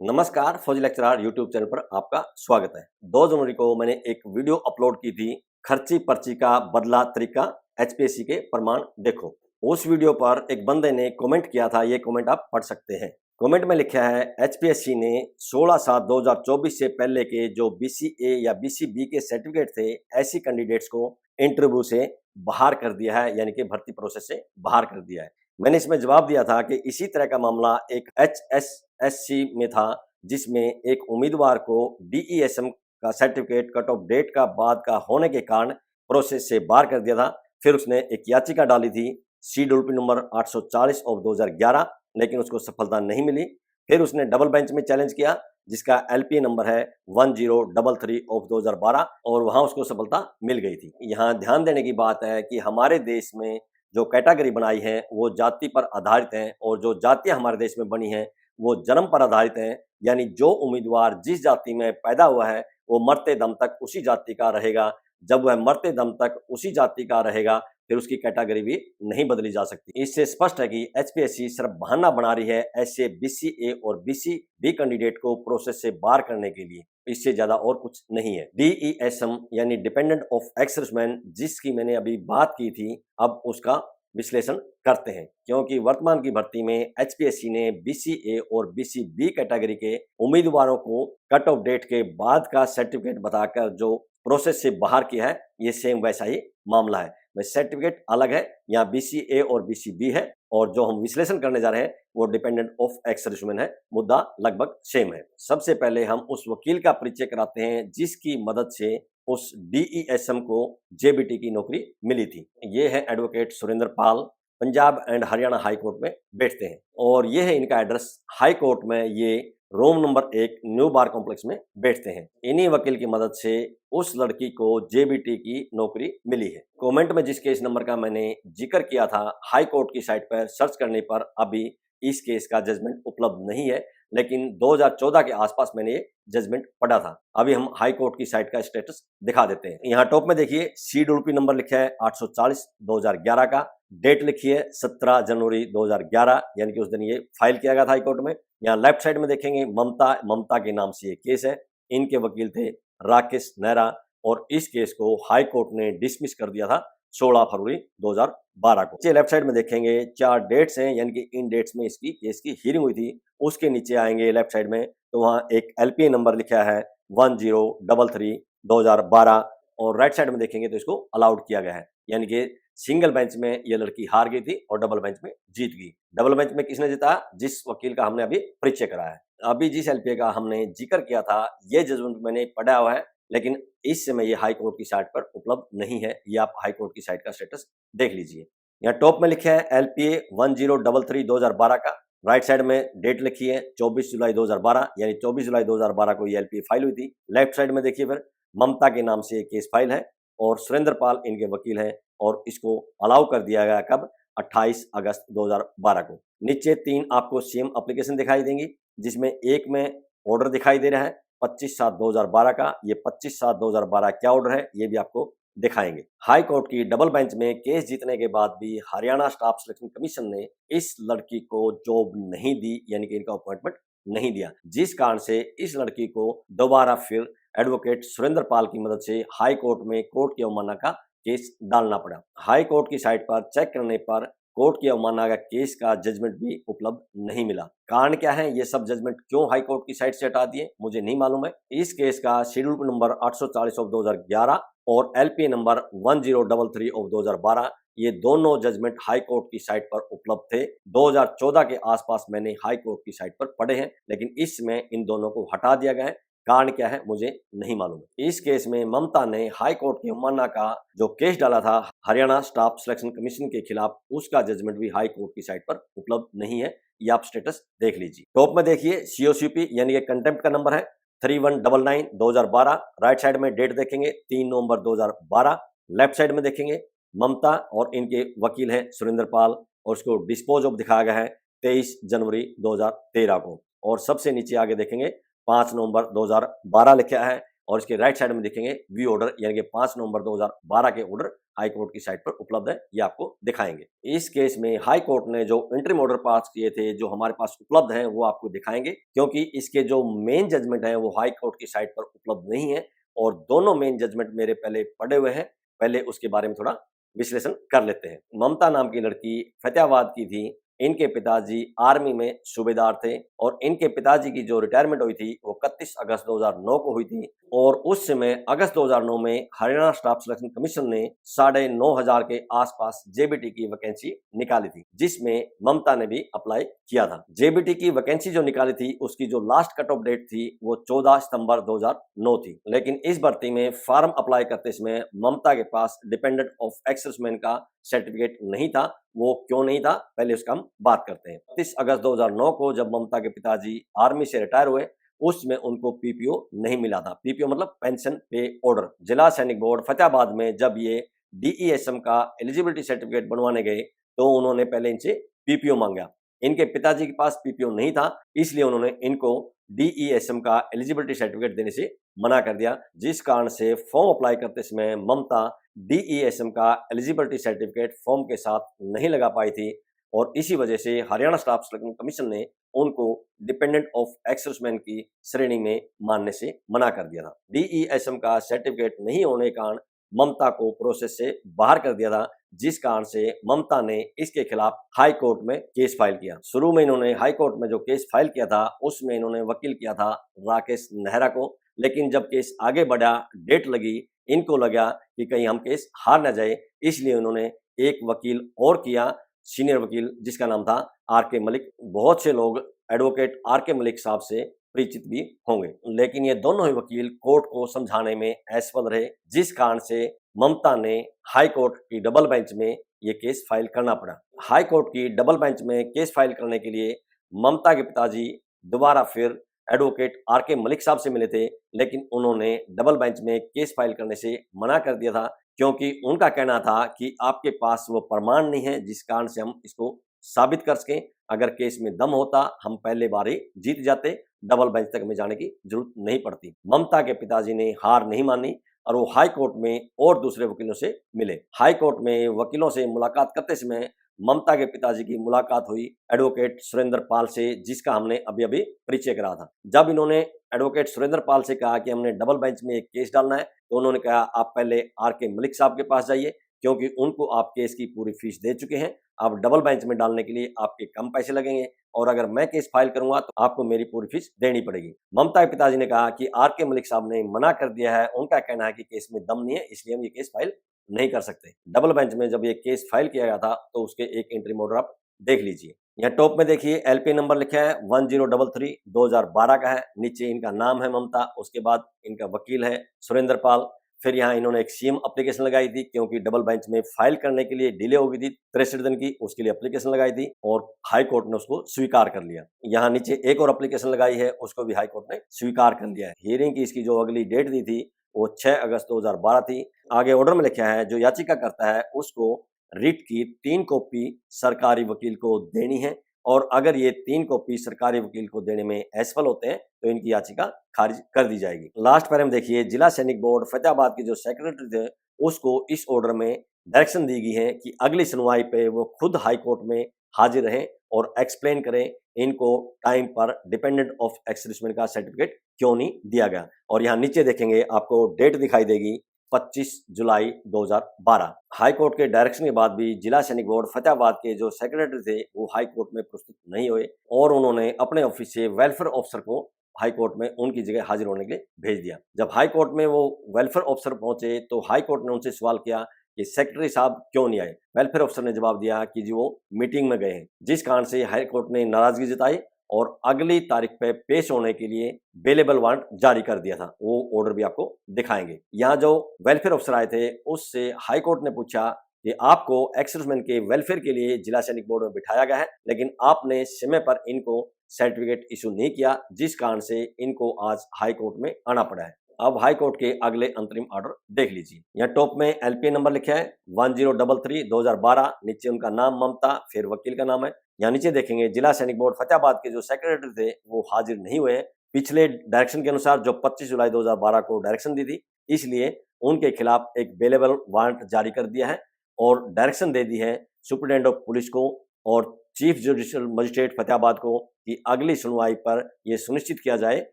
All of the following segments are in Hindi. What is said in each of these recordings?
नमस्कार, फौजी लेक्चरर यूट्यूब चैनल पर आपका स्वागत है। 2 जनवरी को मैंने एक वीडियो अपलोड की थी, खर्ची पर्ची का बदला तरीका एचपीएससी के प्रमाण देखो। उस वीडियो पर एक बंदे ने कमेंट किया था, ये कमेंट आप पढ़ सकते हैं। कमेंट में लिखा है, एचपीएससी ने 16/7/2024 से पहले के जो बीसीए या बीसीबी के सर्टिफिकेट थे, ऐसी कैंडिडेट्स को इंटरव्यू से बाहर कर दिया है, यानी कि भर्ती प्रोसेस से बाहर कर दिया है। मैंने इसमें जवाब दिया था कि इसी तरह का मामला एक एचएसएससी में था, जिसमें एक उम्मीदवार को डीईएसएम का सर्टिफिकेट कट ऑफ डेट का बाद का होने के कारण प्रोसेस से बाहर कर दिया था। फिर उसने एक याचिका डाली थी CWP नंबर 840 ऑफ 2011, लेकिन उसको सफलता नहीं मिली। फिर उसने डबल बेंच में चैलेंज किया, जिसका LPA नंबर है 1033 ऑफ 2012, और वहां उसको सफलता मिल गई थी। यहाँ ध्यान देने की बात है कि हमारे देश में जो कैटेगरी बनाई है वो जाति पर आधारित है, और जो जातियां हमारे देश में बनी हैं वो जन्म पर आधारित हैं। यानी जो उम्मीदवार जिस जाति में पैदा हुआ है वो मरते दम तक उसी जाति का रहेगा। जब वह मरते दम तक उसी जाति का रहेगा, फिर उसकी कैटेगरी भी नहीं बदली जा सकती। इससे स्पष्ट है कि एचपीएससी सिर्फ बहाना बना रही है ऐसे बीसीए और बीसीबी कैंडिडेट को प्रोसेस से बाहर करने के लिए, इससे ज्यादा और कुछ नहीं है। डीईएसएम यानी डिपेंडेंट ऑफ एक्स सर्विसमैन, जिसकी मैंने अभी बात की थी, अब उसका विश्लेषण करते हैं। क्योंकि वर्तमान की भर्ती में एचपीएससी ने बीसीए और बीसीबी कैटेगरी के उम्मीदवारों को कट ऑफ डेट के बाद का सर्टिफिकेट बताकर जो प्रोसेस से बाहर किया है, ये सेम वैसा ही मामला है। सर्टिफिकेट अलग है, यहाँ बीसीए और बीसीबी है, और जो हम विश्लेषण करने जा रहे हैं वो डिपेंडेंट ऑफ एक्स सर्विसमैन है। मुद्दा लगभग सेम है। सबसे पहले हम उस वकील का परिचय कराते हैं जिसकी मदद से उस डीईएसएम को जेबीटी की नौकरी मिली थी। ये है advocate Surendra Pal, Punjab and Haryana high court में बैठते हैं, और ये है इनका एड्रेस। हाई कोर्ट में ये रोम नंबर 1 न्यू बार कॉम्प्लेक्स में बैठते हैं। इन्हीं वकील की मदद से उस लड़की को जेबीटी की नौकरी मिली है। कमेंट में जिस केस नंबर का मैंने जिक्र किया था, हाई कोर्ट की साइट पर सर्च करने पर अभी इस केस का जजमेंट उपलब्ध नहीं है, लेकिन 2014 के आसपास मैंने ये जजमेंट पढ़ा था। अभी हम हाई कोर्ट की साइट का स्टेटस दिखा देते हैं। यहाँ टॉप में देखिए CWP नंबर लिखा है 840 2011 का, डेट लिखी है 17 जनवरी 2011, यानी कि उस दिन ये फाइल किया गया था हाई कोर्ट में। यहाँ लेफ्ट साइड में देखेंगे ममता के नाम से ये केस है। इनके वकील थे राकेश नेहरा, और इस केस को हाई कोर्ट ने डिसमिस कर दिया था 16 फरवरी 2012 को। लेफ्ट साइड में देखेंगे 4 डेट्स हैं, यानी कि इन डेट्स में इसकी केस की हियरिंग हुई थी। उसके नीचे आएंगे लेफ्ट साइड में, तो वहाँ एक LPA नंबर लिखा है 1033 2012, और राइट साइड में देखेंगे तो इसको अलाउड किया गया है। यानी कि सिंगल बेंच में ये लड़की हार गई थी और डबल बेंच में जीत गई। डबल बेंच में किसने जीता? जिस वकील का हमने अभी परिचय कराया है। अभी जिस LPA का हमने जिक्र किया था, ये जजमेंट मैंने पढ़ा हुआ है, लेकिन इस समय ये हाई कोर्ट की साइट पर उपलब्ध नहीं है। ये आप हाई कोर्ट की साइट का स्टेटस देख लीजिए। यहाँ टॉप में लिखा है LPA 1033 2012 का, राइट साइड में डेट लिखी है 24 जुलाई 2012, यानी 24 जुलाई 2012 को ये LPA फाइल हुई थी। लेफ्ट साइड में देखिए फिर ममता के नाम से केस फाइल है, और सुरेंद्र पाल इनके वकील हैं, और इसको अलाउ कर दिया गया कब? 28 अगस्त 2012 को। नीचे 3 आपको सेम एप्लीकेशन दिखाई देंगी, जिसमें एक में ऑर्डर दिखाई दे रहा है 25/7/2012 का। ये 25/7/2012 क्या ऑर्डर है ये भी आपको दिखाएंगे। हाई कोर्ट की डबल बेंच में केस जीतने के बाद भी हरियाणा स्टाफ सिलेक्शन कमीशन ने इस लड़की को जॉब नहीं दी, यानी कि इनका अपॉइंटमेंट नहीं दिया, जिस कारण से इस लड़की को दोबारा फिर एडवोकेट सुरेंद्र पाल की मदद से हाई कोर्ट में कोर्ट की अवमानना का केस डालना पड़ा। हाई कोर्ट की साइट पर चेक करने पर कोर्ट की अवमानना का केस का जजमेंट भी उपलब्ध नहीं मिला। कारण क्या है? ये सब जजमेंट क्यों हाई कोर्ट की साइट से हटा दिए, मुझे नहीं मालूम है। इस केस का शेड्यूल नंबर 840 ऑफ 2011 और LPA नंबर 1033 ऑफ 2012, ये दोनों जजमेंट हाई कोर्ट की साइट पर उपलब्ध थे। 2014 के आसपास मैंने हाई कोर्ट की साइट पर पढ़े हैं, लेकिन इसमें इन दोनों को हटा दिया गया है। कारण क्या है मुझे नहीं मालूम है। इस केस में ममता ने हाई कोर्ट की अवमानना का जो केस डाला था हरियाणा स्टाफ सिलेक्शन कमीशन के खिलाफ, उसका जजमेंट भी हाई कोर्ट की साइट पर उपलब्ध नहीं है। ये आप स्टेटस देख लीजिए। टॉप में देखिए COCP यानी कि कंटेम्प्ट का नंबर है 3199 2012। राइट साइड में डेट देखेंगे 3 नवंबर 2012। लेफ्ट साइड में देखेंगे ममता और इनके वकील हैं सुरेंद्र पाल, और उसको डिस्पोज ऑफ दिखाया गया है 23 जनवरी 2013 को। और सबसे नीचे आगे देखेंगे 5 नवंबर 2012 लिखा है, और इसके राइट साइड में देखेंगे व्यू ऑर्डर, यानी कि 5 नवंबर 2012 के ऑर्डर हाई कोर्ट की साइट पर उपलब्ध है, ये आपको दिखाएंगे। इस केस में हाई कोर्ट ने जो इंटरिम ऑर्डर पास किए थे जो हमारे पास उपलब्ध हैं वो आपको दिखाएंगे, क्योंकि इसके जो मेन जजमेंट हैं वो हाई कोर्ट की साइट पर उपलब्ध नहीं है और दोनों मेन जजमेंट मेरे पहले पड़े हुए हैं। पहले उसके बारे में थोड़ा विश्लेषण कर लेते हैं। ममता नाम की लड़की फतेहाबाद की थी। इनके पिताजी आर्मी में सूबेदार थे और इनके पिताजी की जो रिटायरमेंट हुई थी वो 31 अगस्त 2009 को हुई थी और उस समय अगस्त 2009 में हरियाणा स्टाफ सिलेक्शन कमीशन ने 9,500 के आसपास जेबीटी की वैकेंसी निकाली थी, जिसमें ममता ने भी अप्लाई किया था। जेबीटी की वैकेंसी जो निकाली थी उसकी जो लास्ट कट ऑफ डेट थी वो 14 सितंबर 2009 थी, लेकिन इस भर्ती में फॉर्म अप्लाई करते समय ममता के पास डिपेंडेंट ऑफ एक्स-सर्विसमैन का सर्टिफिकेट नहीं था। वो क्यों नहीं था, पहले उसका हम बात करते हैं। 30 अगस्त 2009 को जब ममता के पिताजी आर्मी से रिटायर हुए उसमें उनको पीपीओ नहीं मिला था। पीपीओ मतलब पेंशन पे ऑर्डर। जिला सैनिक बोर्ड फतेहाबाद में जब ये डीईएसएम का एलिजिबिलिटी सर्टिफिकेट बनवाने गए तो उन्होंने पहले इनसे पीपीओ मांगा। इनके पिताजी के पास पीपीओ नहीं था, इसलिए उन्होंने इनको डीईएसएम का एलिजिबिलिटी सर्टिफिकेट देने से मना कर दिया, जिस कारण से फॉर्म अप्लाई करते समय ममता डीईएसएम का एलिजिबिलिटी सर्टिफिकेट फॉर्म के साथ नहीं लगा पाई थी और इसी वजह से हरियाणा स्टाफ सिलेक्शन कमीशन ने उनको डिपेंडेंट ऑफ एक्स-सर्विसमैन की श्रेणी में मानने से मना कर दिया था। डीईएसएम का सर्टिफिकेट नहीं होने के कारण ममता को प्रोसेस से बाहर कर दिया था, जिस कारण से ममता ने इसके खिलाफ हाई कोर्ट में केस फाइल किया। शुरू में इन्होंने हाई कोर्ट में जो केस फाइल किया था उसमें इन्होंने वकील किया था राकेश नेहरा को, लेकिन जब केस आगे बढ़ा, डेट लगी, इनको लगा कि कहीं हम केस हार ना जाए, इसलिए उन्होंने एक वकील और किया, सीनियर वकील, जिसका नाम था आर के मलिक। बहुत से लोग एडवोकेट आर के मलिक साहब से परिचित भी होंगे, लेकिन ये दोनों ही वकील कोर्ट को समझाने में असफल रहे, जिस कारण से ममता ने हाई कोर्ट की डबल बेंच में ये केस फाइल करना पड़ा। हाई कोर्ट की डबल बेंच में केस फाइल करने के लिए ममता के पिताजी दोबारा फिर एडवोकेट आर के मलिक साहब से मिले थे, लेकिन उन्होंने डबल बेंच में केस फाइल करने से मना कर दिया था, क्योंकि उनका कहना था कि आपके पास वो प्रमाण नहीं है जिस कारण से हम इसको साबित कर सकें। अगर केस में दम होता हम पहले बार ही जीत जाते, डबल बेंच तक में जाने की जरूरत नहीं पड़ती। ममता के पिताजी ने हार नहीं मानी और वो हाई कोर्ट में और दूसरे वकीलों से मिले। हाई कोर्ट में वकीलों से मुलाकात करते समय ममता के पिताजी की मुलाकात हुई एडवोकेट सुरेंद्र पाल से, जिसका हमने अभी अभी परिचय करा था। जब इन्होंने एडवोकेट सुरेंद्र पाल से कहा कि हमने डबल बेंच में एक केस डालना है, तो उन्होंने कहा आप पहले आर के मलिक साहब के पास जाइए, क्योंकि उनको आप केस की पूरी फीस दे चुके हैं। अब डबल बेंच में डालने के लिए आपके कम पैसे लगेंगे और अगर मैं केस फाइल करूंगा तो आपको मेरी पूरी फीस देनी पड़ेगी। ममता के पिताजी ने कहा कि आर के मलिक साहब ने मना कर दिया है, उनका कहना है कि केस में दम नहीं है, इसलिए हम ये केस फाइल नहीं कर सकते। डबल बेंच में जब ये केस फाइल किया गया था तो उसके एक इंटरिम ऑर्डर आप देख लीजिए। यहाँ टॉप में देखिए एलपी नंबर लिखा है 1033 2012 का है, नीचे इनका नाम है ममता, उसके बाद इनका वकील है सुरेंद्र पाल। फिर यहाँ इन्होंने एक सीएम एप्लीकेशन लगाई थी, क्योंकि डबल बेंच में फाइल करने के लिए डिले हो गई थी 63 दिन की, उसके लिए एप्लीकेशन लगाई थी और हाई कोर्ट ने उसको स्वीकार कर लिया। यहाँ नीचे एक और एप्लीकेशन लगाई है, उसको भी हाई कोर्ट ने स्वीकार कर लिया है। हियरिंग की इसकी जो अगली डेट दी थी वो 6 अगस्त 2012 थी। आगे ऑर्डर में लिखा है जो याचिका करता है उसको रिट की 3 कॉपी सरकारी वकील को देनी है और अगर ये 3 कॉपी सरकारी वकील को देने में असफल होते हैं तो इनकी याचिका खारिज कर दी जाएगी। लास्ट पर हम देखिए जिला सैनिक बोर्ड फतेहाबाद के जो सेक्रेटरी थे उसको इस ऑर्डर में डायरेक्शन दी गई है कि अगली सुनवाई पे वो खुद हाई कोर्ट में हाजिर रहें और एक्सप्लेन करें इनको टाइम पर डिपेंडेंट ऑफ एक्स-सर्विसमैन का सर्टिफिकेट क्यों नहीं दिया गया। और यहाँ नीचे देखेंगे आपको डेट दिखाई देगी 25 जुलाई 2012। हाई कोर्ट के डायरेक्शन के बाद भी जिला सैनिक बोर्ड फतेहाबाद के जो सेक्रेटरी थे वो हाई कोर्ट में प्रस्तुत नहीं हुए और उन्होंने अपने ऑफिस से वेलफेयर ऑफिसर को हाई कोर्ट में उनकी जगह हाजिर होने के लिए भेज दिया। जब हाई कोर्ट में वो वेलफेयर ऑफिसर पहुंचे तो हाई कोर्ट ने उनसे सवाल किया कि सेक्रेटरी साहब क्यों नहीं आए। वेलफेयर ऑफिसर ने जवाब दिया कि जी वो मीटिंग में गए हैं, जिस कारण से हाई कोर्ट ने नाराजगी जताई और अगली तारीख पे पेश होने के लिए बेलेबल वारंट जारी कर दिया था। वो ऑर्डर भी आपको दिखाएंगे। यहाँ जो वेलफेयर ऑफिसर आए थे उससे हाई कोर्ट ने पूछा कि आपको एक्स-सर्विसमैन के वेलफेयर के लिए जिला सैनिक बोर्ड में बिठाया गया है, लेकिन आपने समय पर इनको सर्टिफिकेट इशू नहीं किया, जिस कारण से इनको आज हाई कोर्ट में आना पड़ा है। अब हाई कोर्ट के अगले अंतरिम ऑर्डर देख लीजिए। यहाँ टॉप में एलपी नंबर लिखा है 1033 2012, नीचे उनका नाम ममता, फिर वकील का नाम है। यहाँ नीचे देखेंगे जिला सैनिक बोर्ड फतेहाबाद के जो सेक्रेटरी थे वो हाजिर नहीं हुए हैं। पिछले डायरेक्शन के अनुसार जो 25 जुलाई 2012 को डायरेक्शन दी थी, इसलिए उनके खिलाफ एक बेलेबल वारंट जारी कर दिया है और डायरेक्शन दे दी है सुप्रीटेंडेंट ऑफ पुलिस को और चीफ जुडिशियल मजिस्ट्रेट फतेहाबाद को कि अगली सुनवाई पर यह सुनिश्चित किया जाए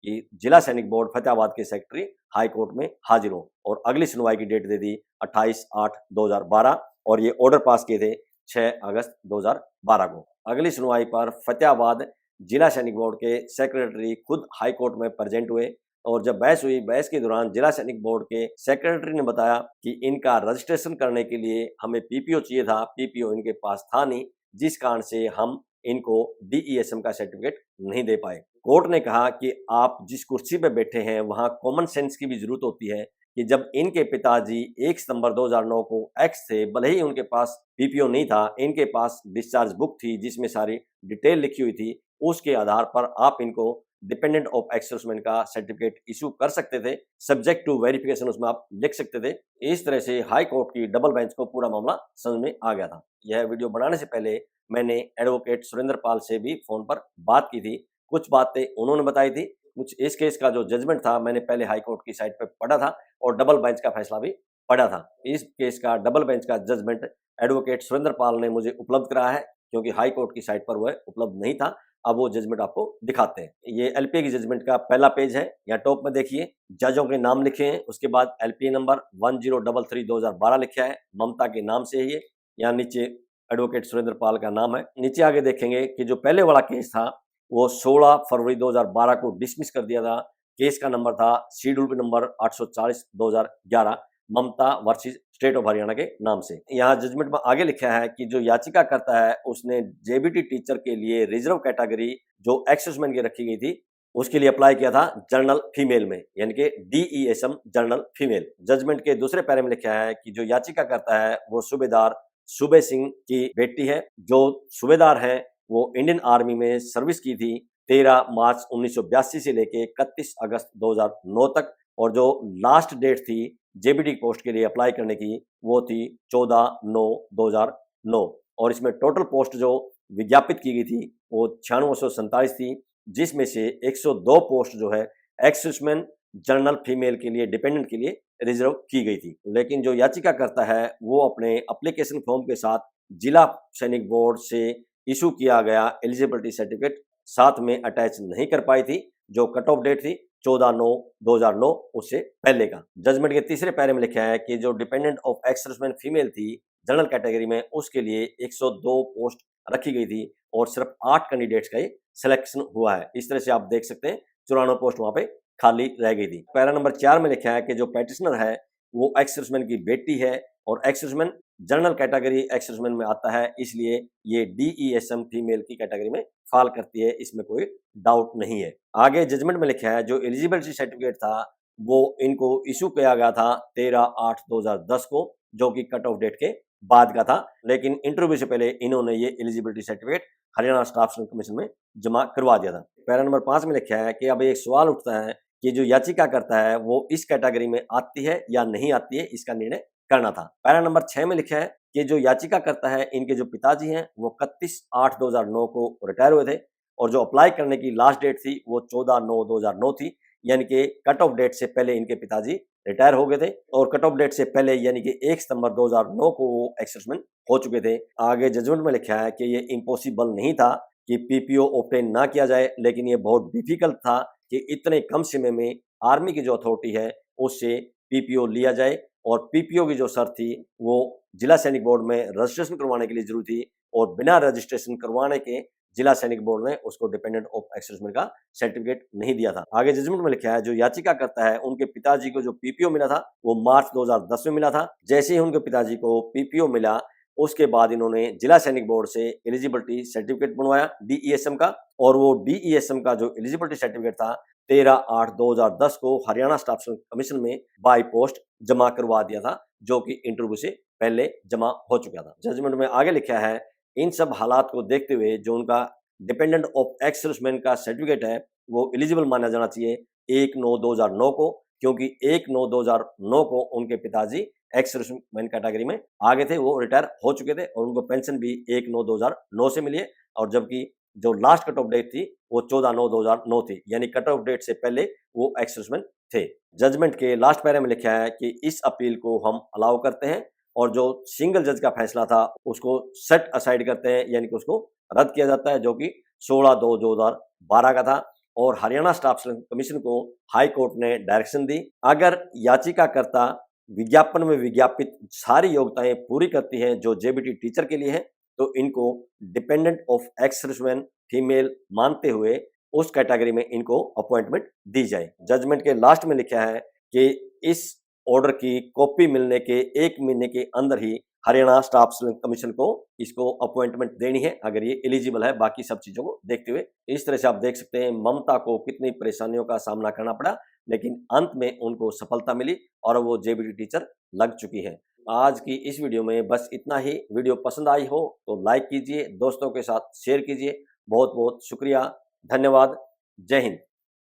कि जिला सैनिक बोर्ड फतेहाबाद के सेक्रेटरी हाई कोर्ट में हाजिर हो। और अगली सुनवाई की डेट दे दी 28/8/2012 और ये ऑर्डर पास किए थे 6 अगस्त 2012 को। अगली सुनवाई पर फतेहाबाद जिला सैनिक बोर्ड के सेक्रेटरी खुद हाई कोर्ट में प्रेजेंट हुए और जब बहस हुई, बहस के दौरान जिला सैनिक बोर्ड के सेक्रेटरी ने बताया कि इनका रजिस्ट्रेशन करने के लिए हमें पीपीओ चाहिए था, पीपीओ इनके पास था नहीं, जिस कारण से हम इनको डीईएसएम का सर्टिफिकेट नहीं दे पाए। कोर्ट ने कहा कि आप जिस कुर्सी पे बैठे हैं वहां कॉमन सेंस की भी जरूरत होती है कि जब इनके पिताजी 1 सितंबर 2009 को एक्स थे, भले ही उनके पास पीपीओ नहीं था, इनके पास डिस्चार्ज बुक थी जिसमें सारी डिटेल लिखी हुई थी, उसके आधार पर आप इनको डिपेंडेंट ऑफ एक्स सर्विसमैन का सर्टिफिकेट इशू कर सकते थे, सब्जेक्ट टू वेरिफिकेशन उसमें आप लिख सकते थे। इस तरह से हाई कोर्ट की डबल बेंच को पूरा मामला समझ में आ गया था। यह वीडियो बनाने से पहले मैंने एडवोकेट सुरेंद्र पाल से भी फोन पर बात की थी, कुछ बातें उन्होंने बताई थी, कुछ इस केस का जो जजमेंट था मैंने पहले हाई कोर्ट की साइट पे पढ़ा था और डबल बेंच का फैसला भी पढ़ा था। इस केस का डबल बेंच का जजमेंट एडवोकेट सुरेंद्र पाल ने मुझे उपलब्ध कराया है क्योंकि हाई कोर्ट की साइट पर वह उपलब्ध नहीं था। अब वो जजमेंट आपको दिखाते हैं। ये एलपीए की जजमेंट का पहला पेज है, यहाँ टॉप में देखिए जजों के नाम लिखे हैं, उसके बाद एलपीए नंबर 1033/2012 लिखा है, ममता के नाम से है ये। यहाँ नीचे एडवोकेट सुरेंद्र पाल का नाम है। नीचे आगे देखेंगे कि जो पहले वाला केस था वो 16 फरवरी 2012 को डिसमिस कर दिया था। केस का नंबर था schedule number 840/2011 Mamta versus state of Haryana के नाम से। यहाँ जजमेंट में आगे लिखा है कि जो याचिका करता है उसने जेबीटी टीचर के लिए रिजर्व कैटेगरी जो एक्स सर्विसमैन की रखी गई थी उसके लिए अप्लाई किया था जनरल फीमेल में, यानी कि डीईएसएम जनरल फीमेल। जजमेंट के दूसरे पैरे में लिखा है कि जो याचिका करता है वो सूबेदार सूबे सिंह की बेटी है। जो सूबेदार है वो इंडियन आर्मी में सर्विस की थी 13 मार्च 1982 से लेके 31 अगस्त 2009 तक और जो लास्ट डेट थी जेबीटी पोस्ट के लिए अप्लाई करने की वो थी 14/9/2009 और इसमें टोटल पोस्ट जो विज्ञापित की गई थी वो 9647 थी, जिसमें से 102 पोस्ट जो है एक्स सर्विसमैन जनरल फीमेल के लिए डिपेंडेंट के लिए रिजर्व की गई थी। लेकिन जो याचिका करता है वो अपने एप्लीकेशन फॉर्म के साथ जिला सैनिक बोर्ड से इशू किया गया एलिजिबिलिटी सर्टिफिकेट साथ में अटैच नहीं कर पाई थी, जो कट ऑफ डेट थी 14/9/2009 उससे पहले का। जजमेंट के तीसरे पैरे में लिखा है कि जो dependent of ex serviceman female थी जनरल कैटेगरी में उसके लिए 102 पोस्ट रखी गई थी और सिर्फ 8 कैंडिडेट्स का ही सिलेक्शन हुआ है। इस तरह से आप देख सकते हैं 94 पोस्ट वहां पे खाली रह गई थी। पैरा नंबर 4 में लिखा है कि जो पेटिशनर है वो एक्स सर्विसमैन की बेटी है और ex serviceman general category ex serviceman में आता है, इसलिए ये डीईएसएम फीमेल की कैटेगरी में फॉल करती है, इसमें कोई डाउट नहीं है। आगे जजमेंट में लिखा है जो एलिजिबिलिटी सर्टिफिकेट था वो इनको इशू किया गया था 13/8/2010 को, जो कि कट ऑफ डेट के बाद का था, लेकिन इंटरव्यू से पहले इन्होंने ये eligibility certificate Haryana staff selection commission में जमा करवा दिया था। पैरा नंबर 5 में लिखा है कि अब एक सवाल उठता है कि जो याचिका करता है वो इस कैटेगरी में आती है या नहीं आती है, इसका निर्णय करना था। पैरा नंबर 6 में लिखा है कि जो याचिका करता है इनके जो पिताजी हैं वो 31/8/2009 को रिटायर हुए थे और जो अप्लाई करने की लास्ट डेट थी वो 14/9/2009 थी, यानी कि कट ऑफ डेट से पहले इनके पिताजी रिटायर हो गए थे और कट ऑफ डेट से पहले यानी कि 1 सितंबर 2009 को वो एक्स सर्विसमैन हो चुके थे। आगे जजमेंट में लिखा है कि ये इम्पॉसिबल नहीं था कि पीपीओ ऑब्टेन ना किया जाए, लेकिन ये बहुत डिफिकल्ट था कि इतने कम समय में आर्मी की जो अथॉरिटी है उससे पीपीओ लिया जाए और पीपीओ की जो शर्त थी वो जिला सैनिक बोर्ड में रजिस्ट्रेशन करवाने के लिए जरूरी थी और बिना रजिस्ट्रेशन करवाने के जिला सैनिक बोर्ड ने उसको डिपेंडेंट ऑफ एक्स सर्विसमैन का सर्टिफिकेट नहीं दिया था। आगे जजमेंट में लिखा है जो याचिका करता है उनके पिताजी को जो पीपीओ मिला था वो मार्च 2010 में मिला था। जैसे ही उनके पिताजी को पीपीओ मिला उसके बाद इन्होंने जिला सैनिक बोर्ड से एलिजिबिलिटी सर्टिफिकेट बनवाया डीईएसएम का और वो डीईएसएम का जो एलिजिबिलिटी सर्टिफिकेट था 13/8/2010 को हरियाणा स्टाफ कमीशन में बाय पोस्ट जमा करवा दिया था, जो कि इंटरव्यू से पहले जमा हो चुका था। जजमेंट में आगे लिखा है इन सब हालात को देखते हुए जो उनका डिपेंडेंट ऑफ एक्स सर्विसमैन का सर्टिफिकेट है वो एलिजिबल माना जाना चाहिए 1/9/2009 को, क्योंकि 1/9/2009 को उनके पिताजी एक्स सर्विसमैन कैटेगरी में आ गए थे, वो रिटायर हो चुके थे और उनको पेंशन भी 1/9/2009 से मिली है और जबकि जो लास्ट कट ऑफ डेट थी वो 14/9/2009 थी, यानी कट ऑफ डेट से पहले वो एक्स सर्विसमैन थे। जजमेंट के लास्ट पैरे में लिखा है कि इस अपील को हम अलाउ करते हैं और जो सिंगल जज का फैसला था उसको सेट असाइड करते हैं, यानी कि उसको रद्द किया जाता है, जो कि 16/2/2012 का था। और हरियाणा स्टाफ सिलेक्शन कमीशन को हाई कोर्ट ने डायरेक्शन दी, अगर याचिकाकर्ता विज्ञापन में विज्ञापित सारी योग्यताएं पूरी करती हैं जो जेबीटी टीचर के लिए है, तो इनको dependent of ex serviceman female मानते हुए उस कैटेगरी में इनको अपॉइंटमेंट दी जाए। जजमेंट के लास्ट में लिखा है कि इस ऑर्डर की कॉपी मिलने के 1 महीने के अंदर ही हरियाणा स्टाफ सिलेक्शन कमीशन को इसको अपॉइंटमेंट देनी है, अगर ये एलिजिबल है बाकी सब चीजों को देखते हुए। इस तरह से आप देख सकते हैं ममता को कितनी परेशानियों का सामना करना पड़ा, लेकिन अंत में उनको सफलता मिली और वो जेबीटी टीचर लग चुकी है। आज की इस वीडियो में बस इतना ही। वीडियो पसंद आई हो तो लाइक कीजिए, दोस्तों के साथ शेयर कीजिए। बहुत बहुत शुक्रिया, धन्यवाद, जय हिंद।